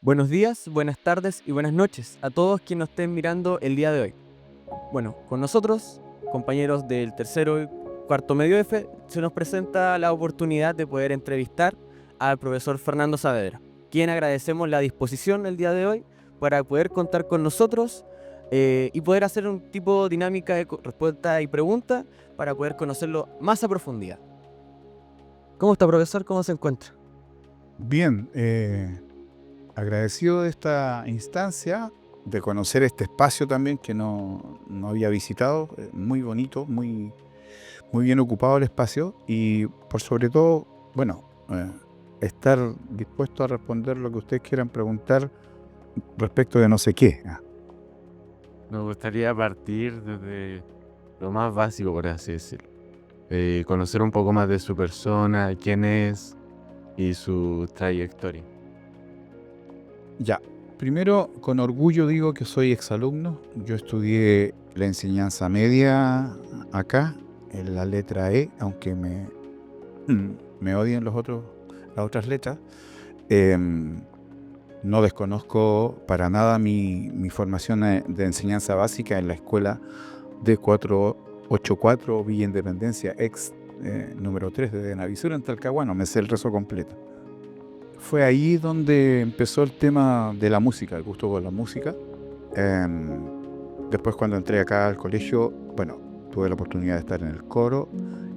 Buenos días, buenas tardes y buenas noches a todos quienes nos estén mirando el día de hoy. Bueno, con nosotros, compañeros del tercero y cuarto medio F, se nos presenta la oportunidad de poder entrevistar al profesor Fernando Saavedra, quien agradecemos la disposición el día de hoy para poder contar con nosotros y poder hacer un tipo de dinámica de respuesta y pregunta para poder conocerlo más a profundidad. ¿Cómo está, profesor? ¿Cómo se encuentra? Bien, agradecido de esta instancia, de conocer este espacio también que no había visitado, muy bonito, muy bien ocupado el espacio y por sobre todo, bueno, estar dispuesto a responder lo que ustedes quieran preguntar respecto de no sé qué. Me gustaría partir desde lo más básico, por así decirlo. Conocer un poco más de su persona, quién es y su trayectoria. Ya, primero con orgullo digo que soy exalumno, yo estudié la enseñanza media acá, en la letra E, aunque me odian las otras letras. No desconozco para nada mi formación de enseñanza básica en la escuela D484 Villa Independencia, ex número 3 de Navisura en Talcahuano, me sé el rezo completo. Fue ahí donde empezó el tema de la música, el gusto por la música. Después cuando entré acá al colegio, bueno, tuve la oportunidad de estar en el coro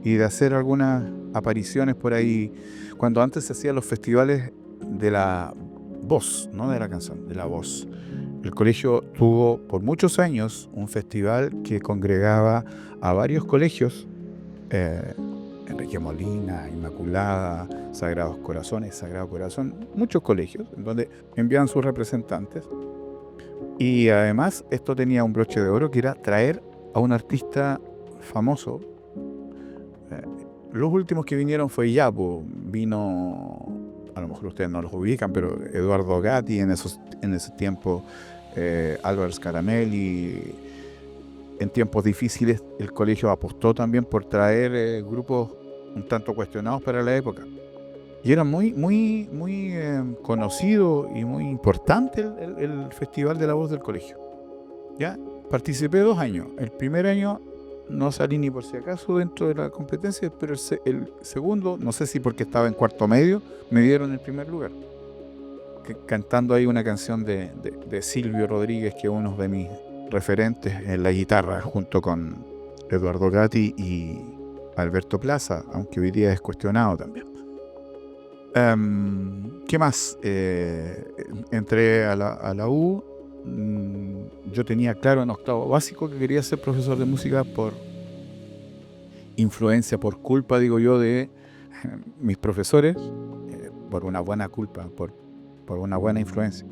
y de hacer algunas apariciones por ahí, cuando antes se hacían los festivales de la voz, no de la canción, de la voz. El colegio tuvo por muchos años un festival que congregaba a varios colegios, eh, Enrique Molina, Inmaculada, Sagrado Corazón, muchos colegios, en donde enviaban sus representantes. Y además esto tenía un broche de oro que era traer a un artista famoso. Eh, los últimos que vinieron fue Yapo, vino, a lo mejor ustedes no los ubican, pero Eduardo Gatti en ese tiempo, Álvaro Scaramelli. En tiempos difíciles el colegio apostó también por traer grupos un tanto cuestionados para la época. Y era muy conocido y muy importante el Festival de la Voz del colegio. ¿Ya? Participé 2 años. El primer año no salí ni por si acaso dentro de la competencia, pero el segundo, no sé si porque estaba en cuarto medio, me dieron el primer lugar. Cantando ahí una canción de Silvio Rodríguez, que es uno de mis referentes en la guitarra, junto con Eduardo Gatti y Alberto Plaza, aunque hoy día es cuestionado también. ¿Qué más? Entré a la U. Yo tenía claro en octavo básico que quería ser profesor de música por influencia, por culpa, digo yo, de mis profesores, por una buena culpa, por una buena influencia.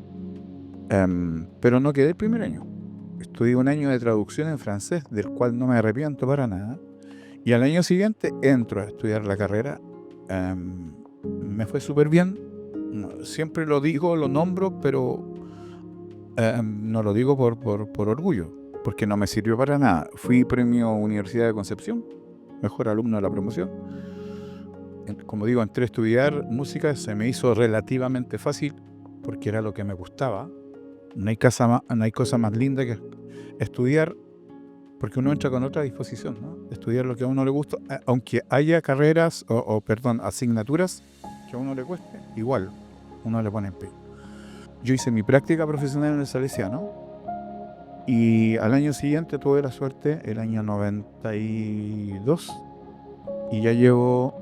Pero no quedé el primer año. Estudié un año de traducción en francés, del cual no me arrepiento para nada. Y al año siguiente entro a estudiar la carrera. Me fue súper bien. Siempre lo digo, lo nombro, pero no lo digo por orgullo, porque no me sirvió para nada. Fui premio Universidad de Concepción, mejor alumno de la promoción. Como digo, entré a estudiar música, se me hizo relativamente fácil, porque era lo que me gustaba. No hay cosa más linda que estudiar, porque uno entra con otra disposición, ¿no? Estudiar lo que a uno le gusta, aunque haya carreras perdón, asignaturas que a uno le cueste, igual uno le pone empeño. Yo hice mi práctica profesional en el Salesiano y al año siguiente tuve la suerte, el año 92, y ya llevo,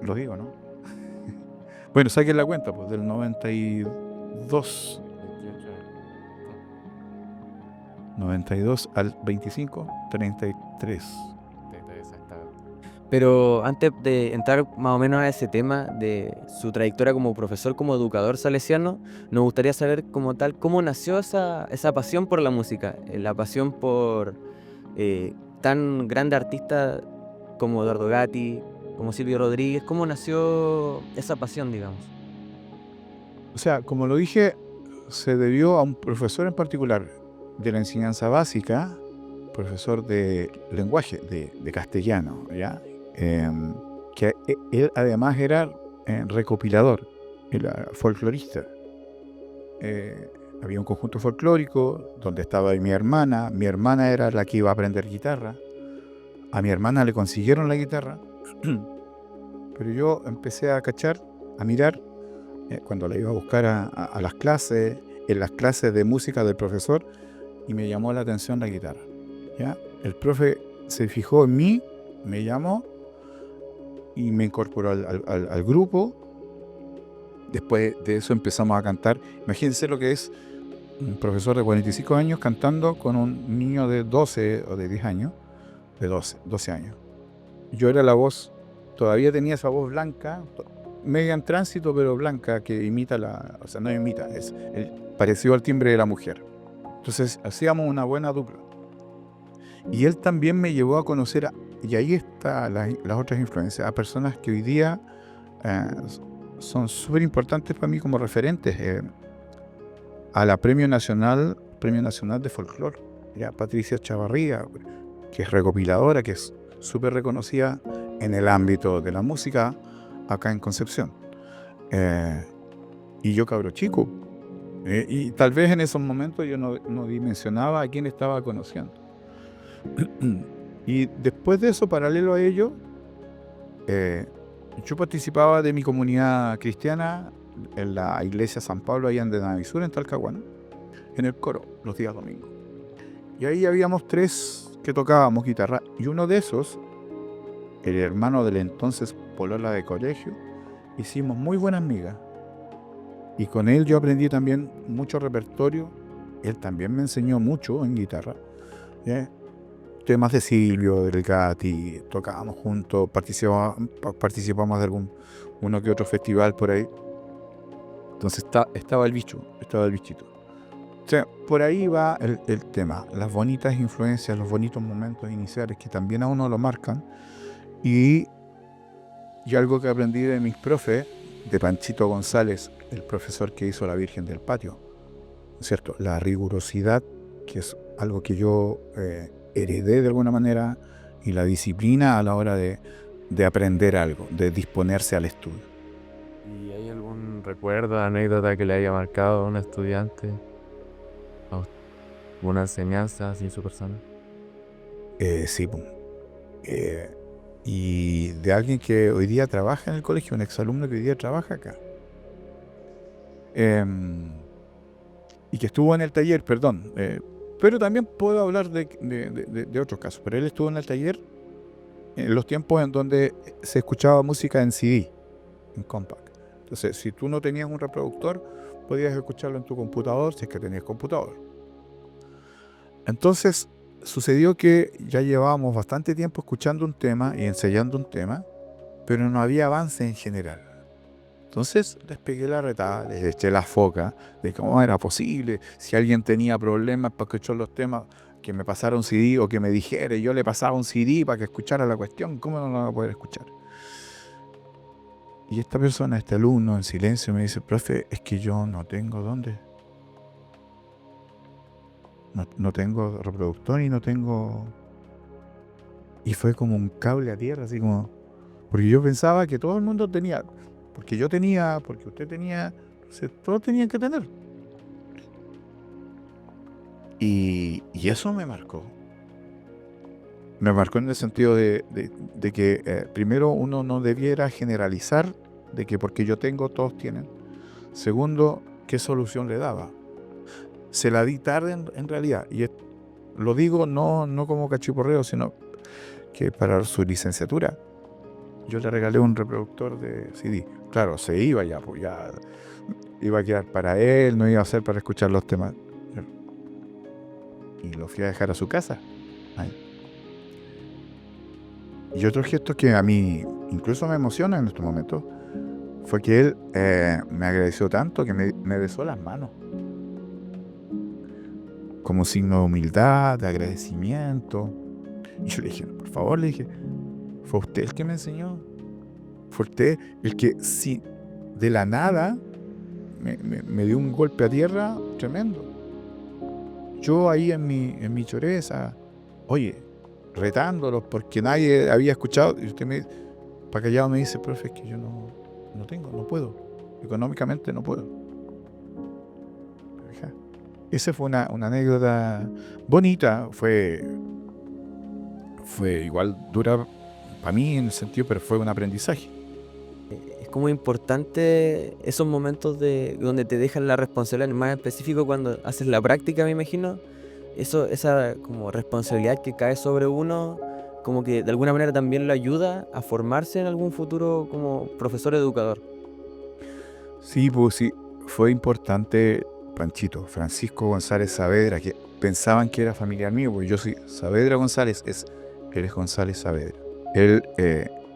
lo digo, ¿no? Bueno, saquen la cuenta, pues del 92, 28 años. 92 al 25, 33. Exactamente. Pero antes de entrar más o menos a ese tema de su trayectoria como profesor, como educador salesiano, nos gustaría saber como tal cómo nació esa pasión por la música, la pasión por tan grande artista como Eduardo Gatti, como Silvio Rodríguez, cómo nació esa pasión, digamos. O sea, como lo dije, se debió a un profesor en particular de la enseñanza básica, profesor de lenguaje, de castellano, ¿ya? Que él además era recopilador, era folclorista. había un conjunto folclórico donde estaba mi hermana. Mi hermana era la que iba a aprender guitarra. A mi hermana le consiguieron la guitarra, pero yo empecé a cachar, a mirar, cuando la iba a buscar a las clases, en las clases de música del profesor, y me llamó la atención la guitarra. ¿Ya? El profe se fijó en mí, me llamó y me incorporó al grupo. Después de eso empezamos a cantar. Imagínense lo que es un profesor de 45 años cantando con un niño de 12 o de 10 años, de 12 años. Yo era la voz, todavía tenía esa voz blanca, media en tránsito, pero blanca, que imita o sea, no imita, es parecido al timbre de la mujer. Entonces hacíamos una buena dupla. Y él también me llevó a conocer, y ahí están las otras influencias, a personas que hoy día son súper importantes para mí como referentes. A la Premio Nacional de Folclore, Patricia Chavarría, que es recopiladora, que es súper reconocida en el ámbito de la música acá en Concepción. Y yo cabro chico. Y tal vez en esos momentos yo no dimensionaba a quién estaba conociendo. Y después de eso, paralelo a ello, yo participaba de mi comunidad cristiana en la iglesia San Pablo, allá en Navisur, en Talcahuano, en el coro, los días domingos. Y ahí habíamos 3 que tocábamos guitarra, y uno de esos, el hermano del entonces polola de colegio, hicimos muy buenas migas. Y con él yo aprendí también mucho repertorio. Él también me enseñó mucho en guitarra. Temas de Silvio, del Gatti, tocábamos juntos, participamos de uno que otro festival por ahí. Entonces estaba el bichito. O sea, por ahí va el tema, las bonitas influencias, los bonitos momentos iniciales que también a uno lo marcan. Y algo que aprendí de mis profes, de Panchito González, el profesor que hizo La Virgen del Patio, ¿cierto? La rigurosidad, que es algo que yo heredé de alguna manera, y la disciplina a la hora de aprender algo, de disponerse al estudio. ¿Y hay algún recuerdo, anécdota que le haya marcado a un estudiante? ¿Una enseñanza así en su persona? Sí, y de alguien que hoy día trabaja en el colegio, un exalumno que hoy día trabaja acá. Y que estuvo en el taller, perdón. Pero también puedo hablar de otros casos. Pero él estuvo en el taller en los tiempos en donde se escuchaba música en CD, en compact. Entonces, si tú no tenías un reproductor, podías escucharlo en tu computador, si es que tenías computador. Entonces, sucedió que ya llevábamos bastante tiempo escuchando un tema y ensayando un tema, pero no había avance en general. Entonces les pegué la retada, les eché la foca de cómo era posible, si alguien tenía problemas para escuchar los temas, que me pasara un CD o que me dijera, y yo le pasaba un CD para que escuchara la cuestión, ¿cómo no lo va a poder escuchar? Y esta persona, este alumno, en silencio me dice, profe, es que yo no tengo dónde. No tengo reproductor y no tengo... Y fue como un cable a tierra, así como... Porque yo pensaba que todo el mundo tenía... Porque yo tenía, porque usted tenía... Entonces, todos tenían que tener. Y eso me marcó. Me marcó en el sentido de que primero uno no debiera generalizar de que porque yo tengo, todos tienen. Segundo, ¿qué solución le daba? Se la di tarde en realidad. Y lo digo no como cachiporreo, sino que para su licenciatura yo le regalé un reproductor de CD. Claro, se iba ya, pues ya iba a quedar para él, no iba a ser para escuchar los temas. Y lo fui a dejar a su casa. Ahí. Y otro gesto que a mí incluso me emociona en estos momentos fue que él me agradeció tanto que me besó las manos. Como signo de humildad, de agradecimiento. Y yo le dije, por favor, le dije, fue usted el que me enseñó. Fue usted el que, sí, de la nada, me dio un golpe a tierra tremendo. Yo ahí en mi choreza, oye, retándolos porque nadie había escuchado. Y usted para callado me dice, profe, es que yo no tengo, no puedo. Económicamente no puedo. Esa fue una anécdota bonita, fue igual dura para mí en el sentido, pero fue un aprendizaje. Es como importante esos momentos de donde te dejan la responsabilidad, más específico cuando haces la práctica, me imagino. Esa como responsabilidad que cae sobre uno, como que de alguna manera también lo ayuda a formarse en algún futuro como profesor educador. Sí, pues sí, fue importante Panchito, Francisco González Saavedra, que pensaban que era familiar mío, porque yo soy Saavedra González, él es González Saavedra. Él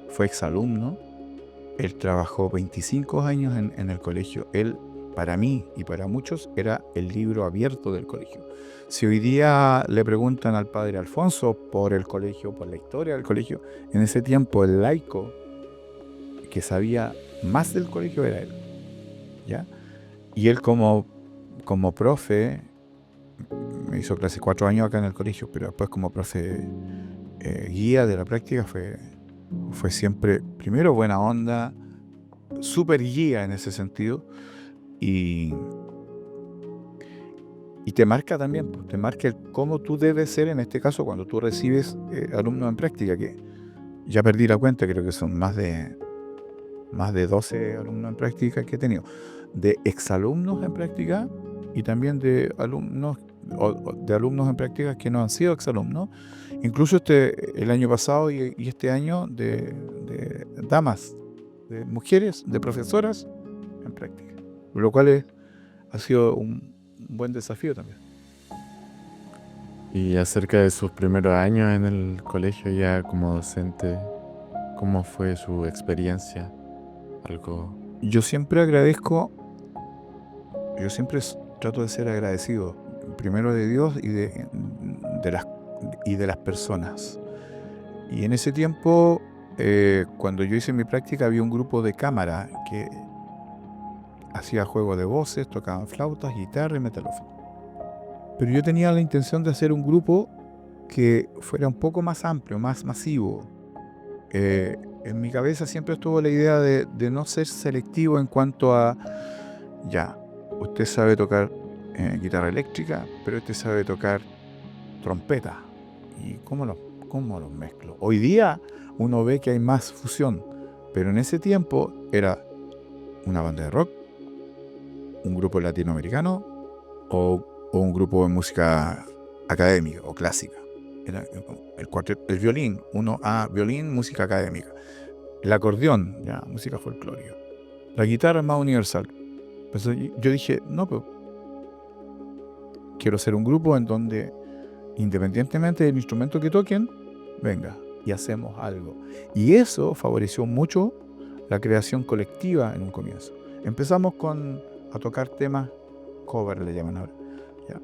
fue exalumno, él trabajó 25 años en el colegio. Él, para mí y para muchos, era el libro abierto del colegio. Si hoy día le preguntan al padre Alfonso por el colegio, por la historia del colegio, en ese tiempo el laico que sabía más del colegio era él, ¿ya? Y él como profe, me hizo clase 4 años acá en el colegio, pero después como profe guía de la práctica fue siempre, primero, buena onda, súper guía en ese sentido, y te marca también, pues, te marca el cómo tú debes ser en este caso cuando tú recibes alumnos en práctica, que ya perdí la cuenta, creo que son más de 12 alumnos en práctica que he tenido, de exalumnos en práctica y también de alumnos en práctica que no han sido exalumnos, incluso el año pasado y este año de damas, de mujeres, de profesoras en práctica, lo cual ha sido un buen desafío también. Y acerca de sus primeros años en el colegio ya como docente, ¿cómo fue su experiencia? Algo... Yo siempre trato de ser agradecido, primero de Dios y de las personas. Y en ese tiempo, cuando yo hice mi práctica, había un grupo de cámara que hacía juego de voces, tocaban flautas, guitarra y metalófono. Pero yo tenía la intención de hacer un grupo que fuera un poco más amplio, más masivo. En mi cabeza siempre estuvo la idea de no ser selectivo en cuanto a, ya, usted sabe tocar guitarra eléctrica, pero usted sabe tocar trompeta. ¿Y cómo los mezclo? Hoy día uno ve que hay más fusión, pero en ese tiempo era una banda de rock, un grupo latinoamericano o un grupo de música académica o clásica. Era el cuarteto, el violín, violín, música académica. El acordeón, ya, música folclórica. La guitarra es más universal. Pues yo dije, no, pero quiero hacer un grupo en donde, independientemente del instrumento que toquen, venga, y hacemos algo. Y eso favoreció mucho la creación colectiva en un comienzo. Empezamos a tocar temas cover, le llaman ahora. ¿Ya?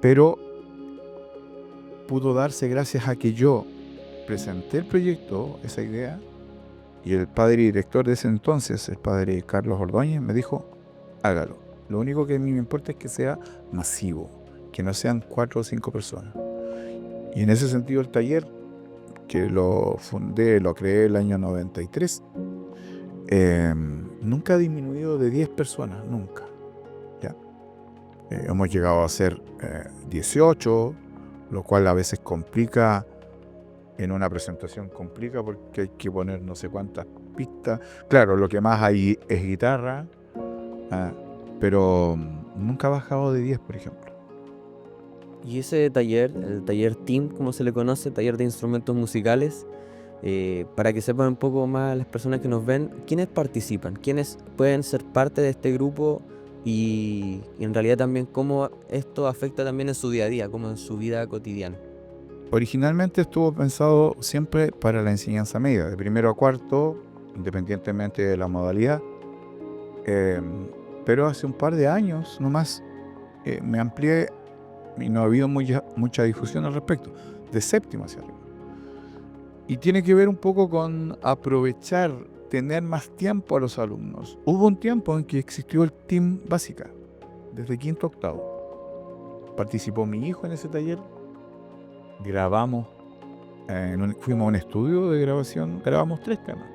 Pero pudo darse gracias a que yo presenté el proyecto, esa idea, y el padre director de ese entonces, el padre Carlos Ordóñez, me dijo, hágalo. Lo único que a mí me importa es que sea masivo, que no sean 4 o 5 personas. Y en ese sentido el taller, que lo creé el año 93, nunca ha disminuido de 10 personas, nunca. ¿Ya? Hemos llegado a ser 18, lo cual a veces complica, en una presentación complica porque hay que poner no sé cuántas pistas. Claro, lo que más hay es guitarra, pero nunca ha bajado de 10, por ejemplo. Y ese taller, el taller TEAM, como se le conoce, taller de instrumentos musicales, para que sepan un poco más las personas que nos ven, ¿quiénes participan? ¿Quiénes pueden ser parte de este grupo? Y en realidad también cómo esto afecta también en su día a día, como en su vida cotidiana. Originalmente estuvo pensado siempre para la enseñanza media, de primero a cuarto, independientemente de la modalidad. Pero hace un par de años nomás me amplié y no ha habido mucha difusión al respecto, de séptimo hacia arriba. Y tiene que ver un poco con aprovechar, tener más tiempo a los alumnos. Hubo un tiempo en que existió el team básica, desde quinto a octavo. Participó mi hijo en ese taller, grabamos, fuimos a un estudio de grabación, grabamos 3 temas.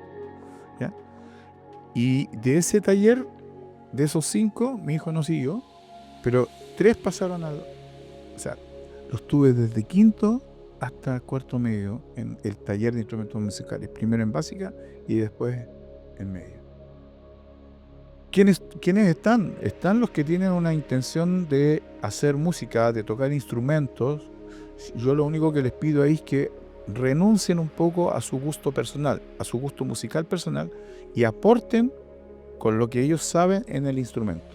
¿Ya? Y de ese taller, de esos 5, mi hijo no siguió, Pero 3 pasaron al... O sea, los tuve desde quinto hasta cuarto medio en el taller de instrumentos musicales. Primero en básica y después en medio. ¿Quiénes están? Están los que tienen una intención de hacer música, de tocar instrumentos. Yo lo único que les pido ahí es que renuncien un poco a su gusto personal, a su gusto musical personal, y aporten con lo que ellos saben en el instrumento,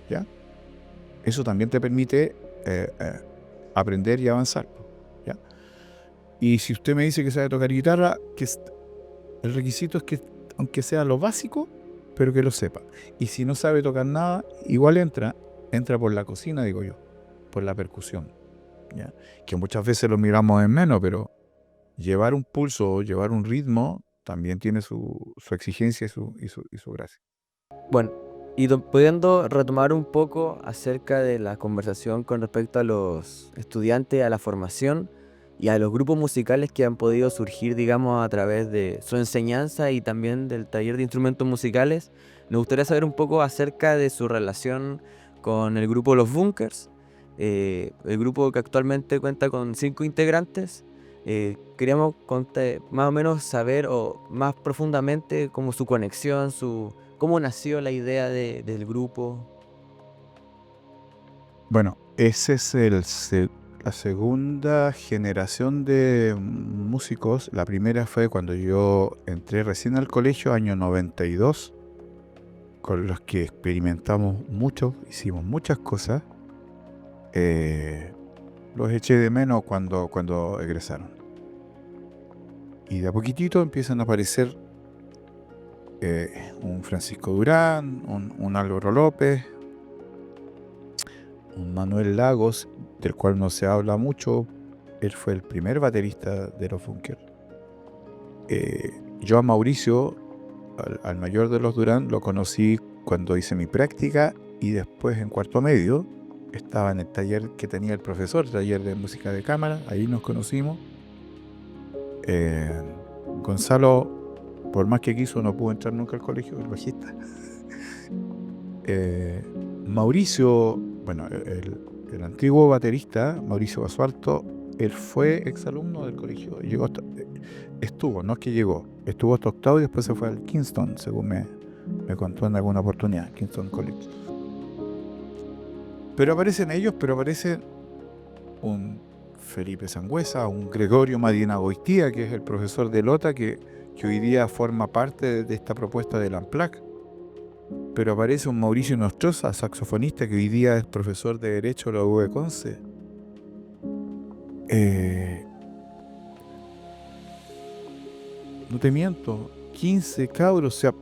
¿ya? Eso también te permite aprender y avanzar, ¿ya? Y si usted me dice que sabe tocar guitarra, el requisito es que, aunque sea lo básico, pero que lo sepa. Y si no sabe tocar nada, igual entra por la cocina, digo yo, por la percusión, ¿ya? Que muchas veces lo miramos en menos, pero llevar un pulso, llevar un ritmo, también tiene su exigencia y su gracia. Bueno, y pudiendo retomar un poco acerca de la conversación con respecto a los estudiantes, a la formación y a los grupos musicales que han podido surgir, digamos, a través de su enseñanza y también del taller de instrumentos musicales, nos gustaría saber un poco acerca de su relación con el grupo Los Bunkers, el grupo que actualmente cuenta con 5 integrantes. Queríamos más o menos saber o más profundamente como su conexión, cómo nació la idea del grupo. Bueno, ese es la segunda generación de músicos. La primera fue cuando yo entré recién al colegio, año 92, con los que experimentamos mucho, hicimos muchas cosas. Los eché de menos cuando egresaron. Y de a poquitito empiezan a aparecer un Francisco Durán, un Álvaro López, un Manuel Lagos, del cual no se habla mucho. Él fue el primer baterista de los Bunkers. Yo a Mauricio, al mayor de los Durán, lo conocí cuando hice mi práctica y después en cuarto medio estaba en el taller que tenía el profesor, taller de música de cámara, ahí nos conocimos. Gonzalo, por más que quiso, no pudo entrar nunca al colegio, el bajista. Mauricio, bueno, el antiguo baterista, Mauricio Basualto, él fue exalumno del colegio. Estuvo, no es que llegó, estuvo hasta octavo y después se fue al Kingston, según me contó en alguna oportunidad, Kingston College. Pero aparecen ellos, pero aparece un Felipe Sangüesa, un Gregorio Madina Goitía, que es el profesor de Lota, que hoy día forma parte de esta propuesta del Unplugged. Pero aparece un Mauricio Nostroza, saxofonista, que hoy día es profesor de Derecho de la U de Conce. No te miento, 15 cabros. O sea,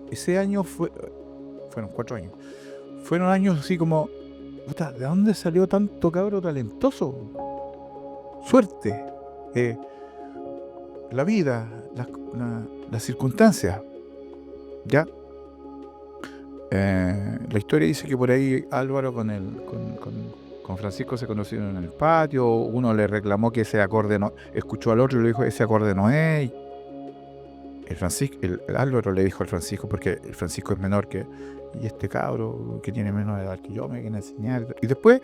ese año fueron 4 años. Fueron años así como, puta, ¿de dónde salió tanto cabro talentoso? Suerte, la vida, las circunstancias, ¿ya? La historia dice que por ahí Álvaro con Francisco se conocieron en el patio. Uno le reclamó que ese acorde no, escuchó al otro y le dijo, ese acorde no es. El Álvaro le dijo al Francisco, porque el Francisco es menor y este cabro que tiene menos edad que yo me viene a enseñar. Y después,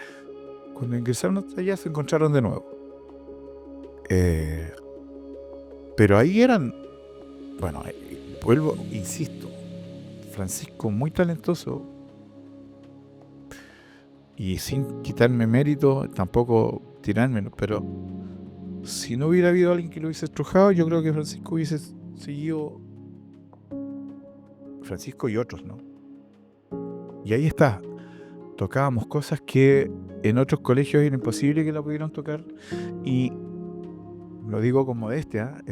cuando ingresaron allá, se encontraron de nuevo. Pero ahí eran, bueno, vuelvo, insisto, Francisco muy talentoso y sin quitarme mérito, tampoco tirármelo, pero si no hubiera habido alguien que lo hubiese estrujado, yo creo que Francisco hubiese seguido, Francisco y otros, ¿no? Y ahí está, tocábamos cosas que en otros colegios era imposible que la pudieran tocar, y lo digo con modestia,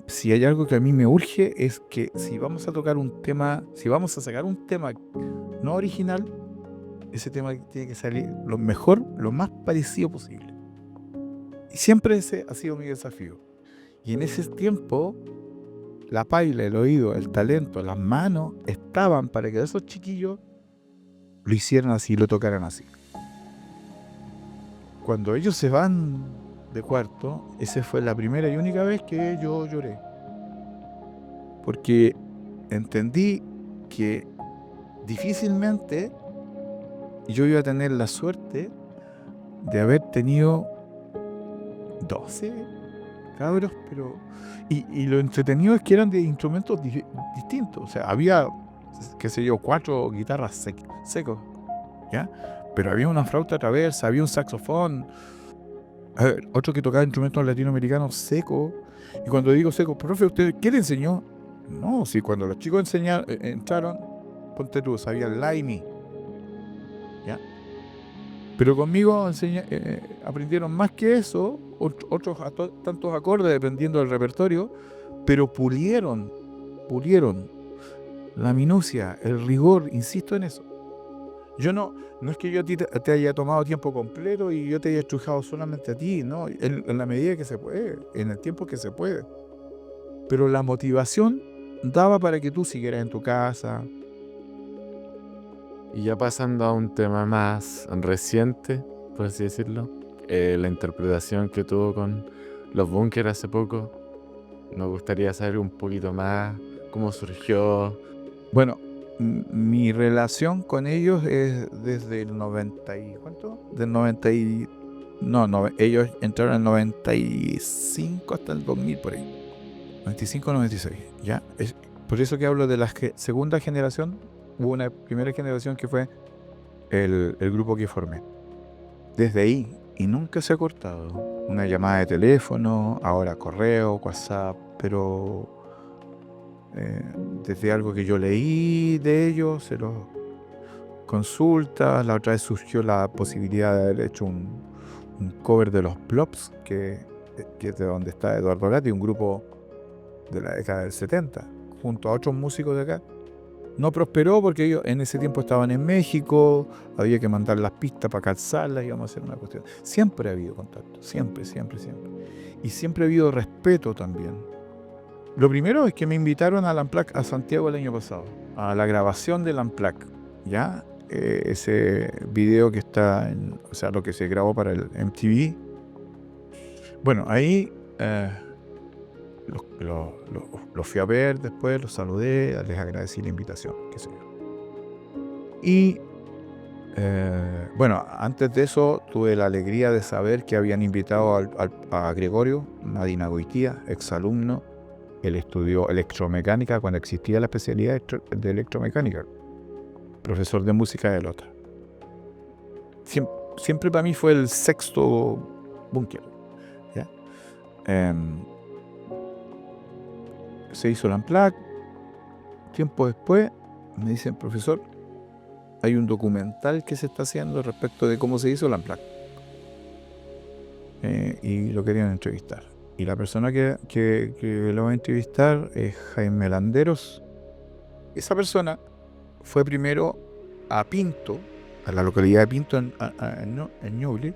si hay algo que a mí me urge es que si vamos a tocar un tema, si vamos a sacar un tema no original, ese tema tiene que salir lo mejor, lo más parecido posible. Y siempre ese ha sido mi desafío. Y en ese tiempo, la paila, el oído, el talento, las manos estaban para que esos chiquillos lo hicieran así, lo tocaran así. Cuando ellos se van de cuarto, esa fue la primera y única vez que yo lloré, porque entendí que difícilmente yo iba a tener la suerte de haber tenido 12 cabros, pero... Y lo entretenido es que eran de instrumentos distintos. O sea, había, qué sé yo, 4 guitarras secos, ¿ya? Pero había una flauta traversa, había un saxofón, a ver, otro que tocaba instrumentos latinoamericanos secos. Y cuando digo seco, profe, ¿usted qué le enseñó? No, si cuando los chicos entraron, ponte tú, sabían la y mi, ¿ya? Pero conmigo aprendieron más que eso, otros tantos acordes dependiendo del repertorio, pero pulieron la minucia, el rigor, insisto en eso. Yo no es que yo a ti te haya tomado tiempo completo y yo te haya estrujado solamente a ti, ¿no? En la medida que se puede, en el tiempo que se puede. Pero la motivación daba para que tú siguieras en tu casa. Y ya pasando a un tema más reciente, por así decirlo, la interpretación que tuvo con los Bunkers hace poco, nos gustaría saber un poquito más cómo surgió. Bueno, mi relación con ellos es desde el 90 y... ¿Cuánto? Del 90 y... No, ellos entraron en el 95 hasta el 2000 por ahí. 95-96, ¿ya? Es por eso que hablo de la segunda generación. Hubo una primera generación que fue el grupo que formé. Desde ahí, y nunca se ha cortado. Una llamada de teléfono, ahora correo, WhatsApp, pero desde algo que yo leí de ellos, se los consulta. La otra vez surgió la posibilidad de haber hecho un cover de los Plops, que es de donde está Eduardo Gatti, un grupo de la década del 70, junto a otros músicos de acá. No prosperó porque ellos en ese tiempo estaban en México, había que mandar las pistas para calzarlas, íbamos a hacer una cuestión. Siempre ha habido contacto, siempre. Y siempre ha habido respeto también. Lo primero es que me invitaron al Unplugged a Santiago el año pasado, a la grabación del Unplugged, ¿ya? Ese video que está, o sea, lo que se grabó para el MTV. Bueno, ahí los fui a ver después, los saludé, les agradecí la invitación, qué sé yo. Y bueno, antes de eso tuve la alegría de saber que habían invitado a Gregorio Madina Goitía, exalumno. Él estudió electromecánica cuando existía la especialidad de electromecánica, profesor de música de Lota. Siempre para mí fue el sexto Bunker, ¿ya? Se hizo el Unplugged. Tiempo después me dicen, profesor, hay un documental que se está haciendo respecto de cómo se hizo el Unplugged, y lo querían entrevistar. Y la persona que lo va a entrevistar es Jaime Landeros. Esa persona fue primero a Pinto, a la localidad de Pinto en Ñuble,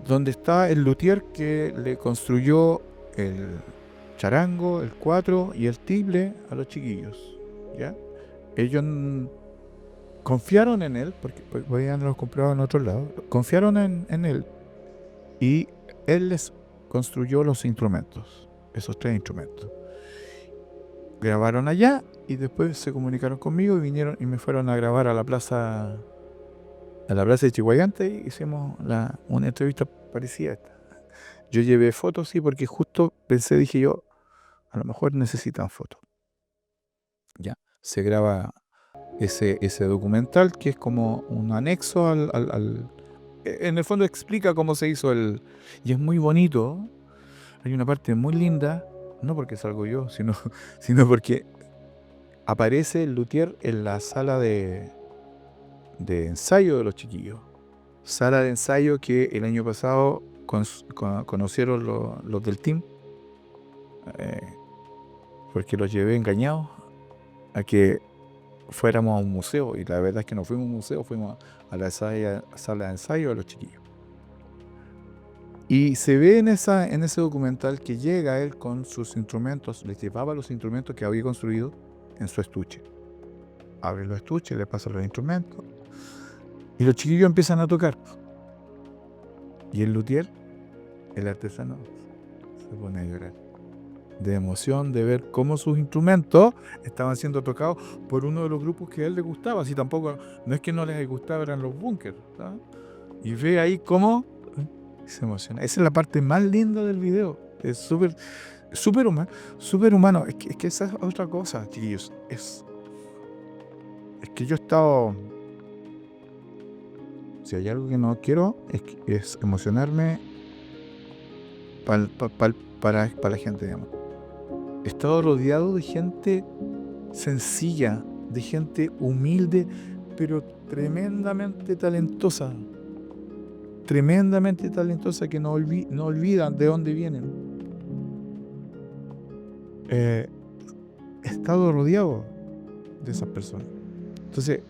donde está el luthier que le construyó el charango, el cuatro y el tiple a los chiquillos, ¿ya? Ellos confiaron en él, porque podían los comprar en otro lado, confiaron en él, y él les construyó los instrumentos, esos 3 instrumentos. Grabaron allá y después se comunicaron conmigo y vinieron y me fueron a grabar a la plaza de Chihuayante, y hicimos una entrevista parecida a esta. Yo llevé fotos, sí, porque justo dije yo, a lo mejor necesitan fotos. Ya, se graba ese documental que es como un anexo en el fondo explica cómo se hizo y es muy bonito. Hay una parte muy linda, no porque salgo yo, sino porque aparece el luthier en la sala de ensayo de los chiquillos. Sala de ensayo que el año pasado conocieron los del team, porque los llevé engañados a que fuéramos a un museo, y la verdad es que no fuimos a un museo, fuimos a la sala de ensayo de los chiquillos. Y se ve en ese documental que llega él con sus instrumentos, les llevaba los instrumentos que había construido en su estuche. Abre los estuches, le pasa los instrumentos, y los chiquillos empiezan a tocar. Y el luthier, el artesano, se pone a llorar. de emoción de ver cómo sus instrumentos estaban siendo tocados por uno de los grupos que a él le gustaba. Así tampoco, no es que no les gustaba, eran los Bunkers, ¿sabes? Y ve ahí cómo se emociona. Esa es la parte más linda del video. Es súper humano. Es que esa es otra cosa, chiquillos. Es que yo he estado... Si hay algo que no quiero, es emocionarme para la gente, digamos. He estado rodeado de gente sencilla, de gente humilde, pero tremendamente talentosa. Tremendamente talentosa, que no olvidan de dónde vienen. He estado rodeado de esas personas. Entonces,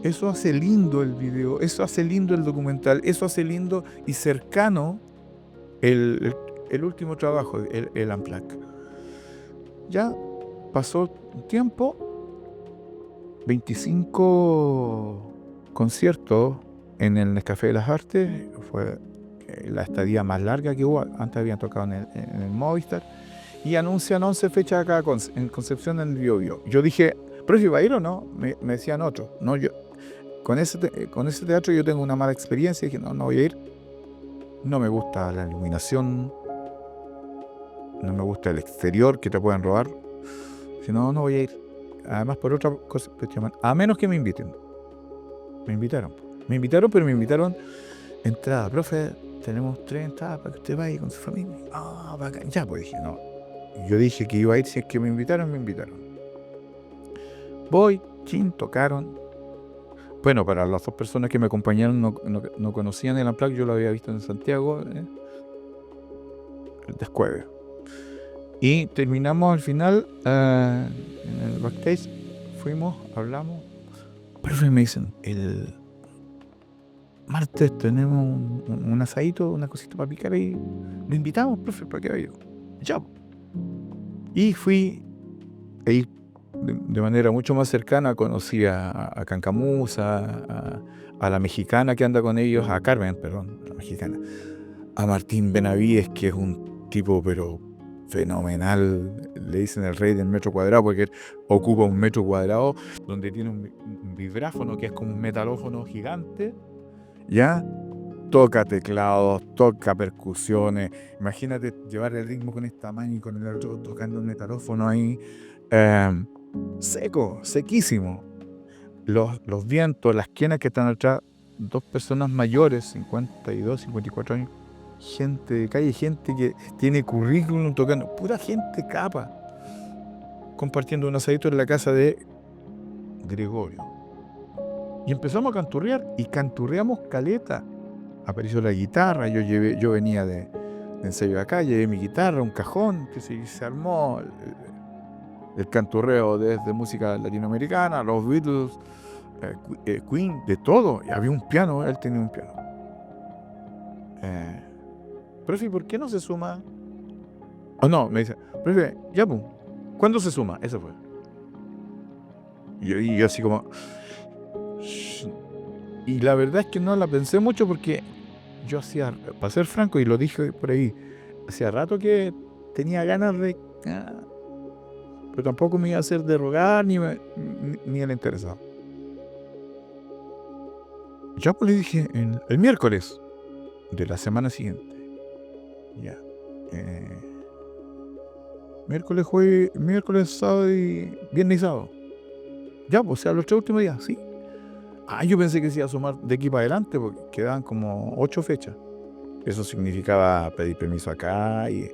eso hace lindo el video, eso hace lindo el documental, eso hace lindo y cercano el último trabajo, el Unplugged. Ya pasó un tiempo, 25 conciertos en el Nescafé de las Artes, fue la estadía más larga que hubo. Antes habían tocado en el Movistar, y anuncian 11 fechas acá en Concepción, en el Biobío. Yo dije, ¿pero si va a ir o no? Me decían otros. No, yo con ese teatro yo tengo una mala experiencia, y dije, no voy a ir. No me gusta la iluminación, no me gusta el exterior, que te pueden robar. Si no voy a ir. Además, por otra cosa, a menos que me inviten. Me invitaron, pero me invitaron entrada. Profe, tenemos 3 entradas para que usted vaya con su familia. Bacán. Ya, pues dije, no. Yo dije que iba a ir, si es que me invitaron. Voy, tocaron. Bueno, para las 2 personas que me acompañaron no conocían el Unplugged, yo lo había visto en Santiago, el Descueve. Y terminamos al final, en el backstage, fuimos, hablamos. Profe, me dicen, el martes tenemos un asadito, una cosita para picar, y lo invitamos, profe, para que vaya. Ya. Y fui de manera mucho más cercana. Conocí a Cancamusa, a la mexicana que anda con ellos, a Carmen, perdón, la mexicana, a Martín Benavides, que es un tipo pero fenomenal. Le dicen el rey del metro cuadrado porque ocupa 1 metro cuadrado, donde tiene un vibráfono que es como un metalófono gigante, ya toca teclados, toca percusiones. Imagínate llevar el ritmo con esta mano y con el otro tocando un metalófono ahí, sequísimo. Los vientos, las quenas que están atrás, 2 personas mayores, 52, 54 años, gente de calle, gente que tiene currículum tocando, pura gente capa, compartiendo un asadito en la casa de Gregorio. Y empezamos a canturrear, y canturreamos caleta. Apareció la guitarra, yo venía de ensayo de acá, llevé mi guitarra, un cajón, que se armó el canturreo desde música latinoamericana, los Beatles, Queen, de todo. Y había un piano, él tenía un piano. Profe, ¿por qué no se suma? No, me dice, profe, ya, pues, ¿cuándo se suma? Eso fue. Y yo así como... Y la verdad es que no la pensé mucho, porque yo hacía, para ser franco, y lo dije por ahí, hacía rato que tenía ganas de... pero tampoco me iba a hacer de rogar, ni el interesado. Ya, pues le dije, el miércoles de la semana siguiente. Ya. Miércoles, sábado y viernes y sábado. Ya, pues, o sea, los 3 últimos días, sí. Yo pensé que se iba a sumar de aquí para adelante, porque quedaban como 8 fechas. Eso significaba pedir permiso acá, y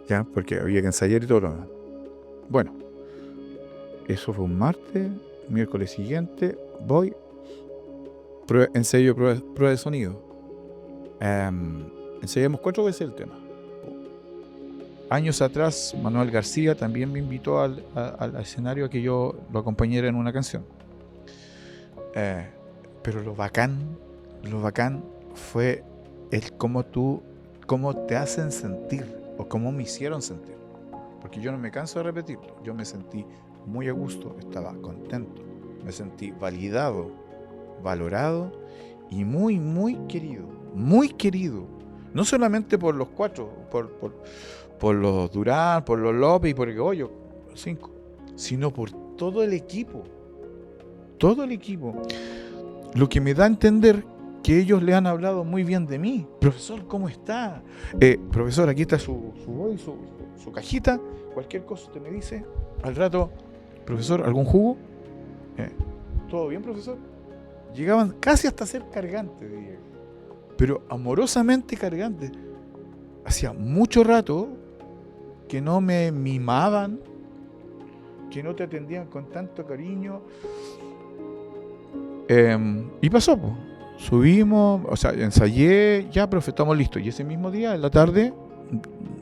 ya, porque había que ensayar y todo lo demás. Bueno, eso fue un martes. Miércoles siguiente voy, ensayo, prueba de sonido. Ensayamos 4 veces el tema. Años atrás, Manuel García también me invitó al escenario a que yo lo acompañara en una canción. Pero lo bacán fue cómo te hacen sentir, o cómo me hicieron sentir. Porque yo no me canso de repetirlo. Yo me sentí muy a gusto, estaba contento, me sentí validado, valorado y muy, muy querido. Muy querido. No solamente por los 4, por los Durán, por los López y por el Goyo, los 5, sino por todo el equipo. Todo el equipo. Lo que me da a entender que ellos le han hablado muy bien de mí. Profesor, ¿cómo está? Profesor, aquí está su cajita. Cualquier cosa usted me dice. Al rato, profesor, ¿algún jugo? ¿Todo bien, profesor? Llegaban casi hasta ser cargantes, diría. Pero amorosamente cargantes. Hacía mucho rato que no me mimaban, que no te atendían con tanto cariño. Y pasó, pues. Subimos, o sea, ensayé, ya, profe, estamos listos. Y ese mismo día, en la tarde,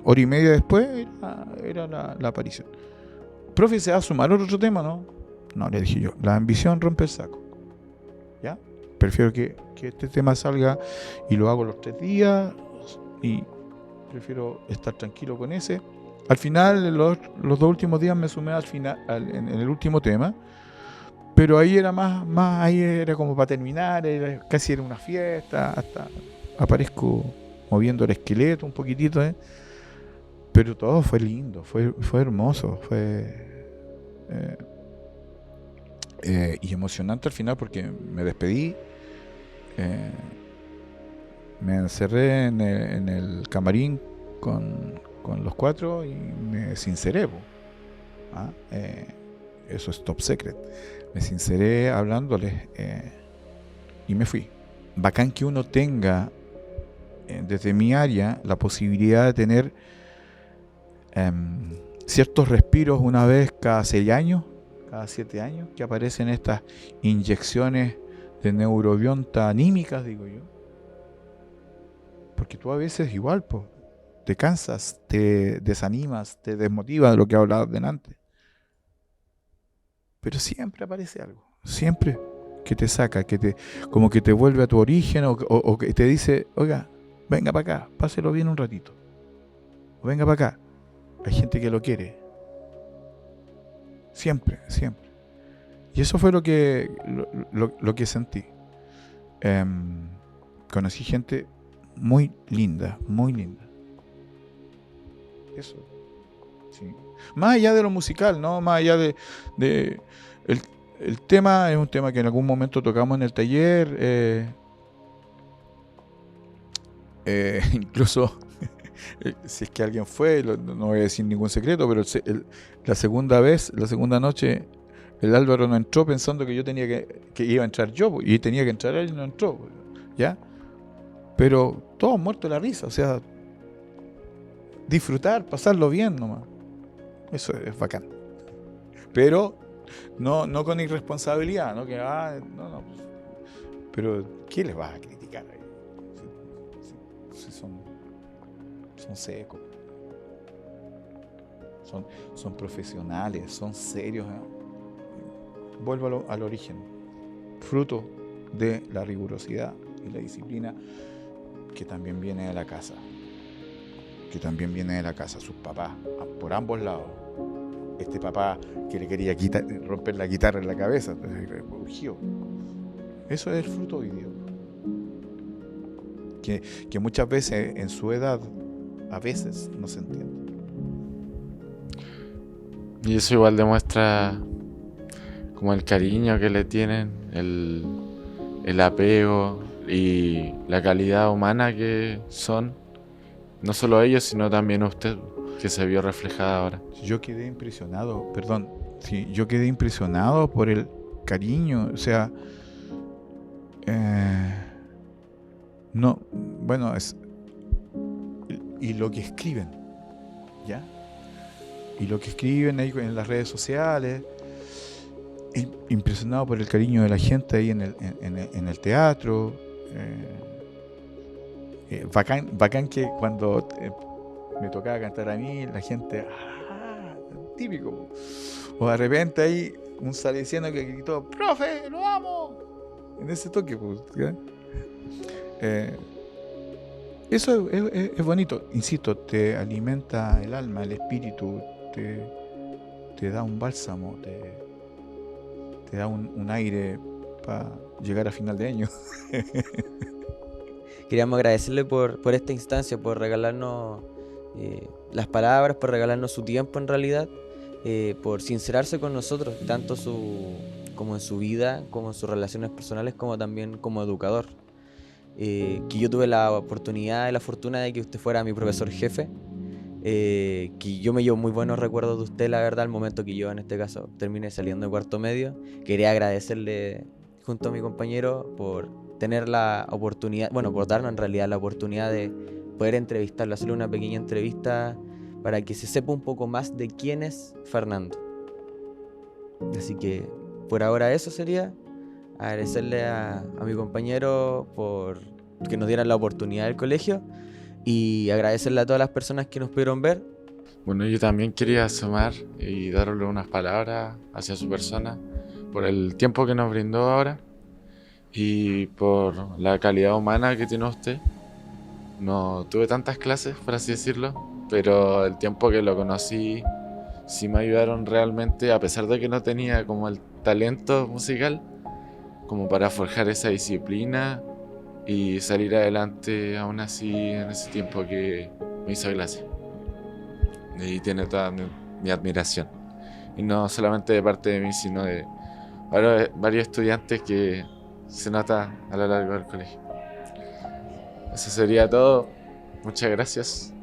hora y media después, era la aparición. Profe, ¿se va a sumar otro tema, no? No, le dije yo, la ambición rompe el saco. ¿Ya? Prefiero que este tema salga y lo hago los 3 días y prefiero estar tranquilo con ese. Al final, los 2 últimos días me sumé al final, en el último tema. Pero ahí era más ahí era como para terminar, casi era una fiesta, hasta aparezco moviendo el esqueleto un poquitito, pero todo fue lindo, fue hermoso, y emocionante al final porque me despedí, me encerré en el camarín con los 4 y me sinceré, eso es top secret. Me sinceré hablándoles y me fui. Bacán que uno tenga desde mi área la posibilidad de tener ciertos respiros una vez cada 6 años, cada 7 años, que aparecen estas inyecciones de neurobionta anímicas, digo yo. Porque tú a veces igual, pues, te cansas, te desanimas, te desmotivas de lo que hablabas delante. Pero siempre aparece algo, siempre que te saca, como que te vuelve a tu origen o que te dice, oiga, venga para acá, páselo bien un ratito. O venga para acá, hay gente que lo quiere. Siempre, siempre. Y eso fue lo que sentí. Conocí gente muy linda, muy linda. Eso. Sí. Más allá de lo musical, ¿no? Más allá de el tema es un tema que en algún momento tocamos en el taller, incluso si es que alguien fue, no voy a decir ningún secreto, pero la segunda noche el Álvaro no entró pensando que yo tenía que iba a entrar yo, y tenía que entrar él y no entró, ¿ya? Pero todos muertos de la risa, o sea, disfrutar, pasarlo bien nomás. Eso es bacán. Pero no con irresponsabilidad, ¿no? Que no. Pero ¿qué les vas a criticar ahí? Si son secos. Son profesionales, son serios, Vuelvo al origen. Fruto de la rigurosidad y la disciplina que también viene de la casa. Sus papás, por ambos lados. Este papá que le quería romper la guitarra en la cabeza, urgió. Eso es el fruto hoy día. Que muchas veces en su edad, a veces no se entiende. Y eso igual demuestra como el cariño que le tienen, el apego y la calidad humana que son. No solo ellos, sino también usted, que se vio reflejada ahora. Yo quedé impresionado por el cariño, o sea, no, bueno, y lo que escriben, ¿ya? Y lo que escriben ahí en las redes sociales, impresionado por el cariño de la gente ahí en el teatro. Bacán que cuando me tocaba cantar a mí, la gente, típico. O de repente ahí un salesiano que gritó, ¡profe, lo amo! En ese toque, pues. Eso es bonito, insisto, te alimenta el alma, el espíritu, te da un bálsamo, te da un aire para llegar a final de año. Queríamos agradecerle por esta instancia, por regalarnos las palabras, por regalarnos su tiempo en realidad, por sincerarse con nosotros, tanto como en su vida, como en sus relaciones personales, como también como educador. Que yo tuve la oportunidad y la fortuna de que usted fuera mi profesor jefe, que yo me llevo muy buenos recuerdos de usted, la verdad, al momento que yo en este caso terminé saliendo de cuarto medio. Quería agradecerle junto a mi compañero por tener la oportunidad, bueno, por darnos en realidad la oportunidad de poder entrevistarlo, hacerle una pequeña entrevista para que se sepa un poco más de quién es Fernando. Así que por ahora eso sería. Agradecerle a mi compañero por que nos dieran la oportunidad del colegio y agradecerle a todas las personas que nos pudieron ver. Bueno, yo también quería sumar y darle unas palabras hacia su persona por el tiempo que nos brindó ahora y por la calidad humana que tiene usted. No tuve tantas clases, por así decirlo, pero el tiempo que lo conocí sí me ayudaron realmente, a pesar de que no tenía como el talento musical, como para forjar esa disciplina y salir adelante aún así en ese tiempo que me hizo clase. Y tiene toda mi admiración. Y no solamente de parte de mí, sino de varios estudiantes que se nota a lo largo del colegio. Eso sería todo. Muchas gracias.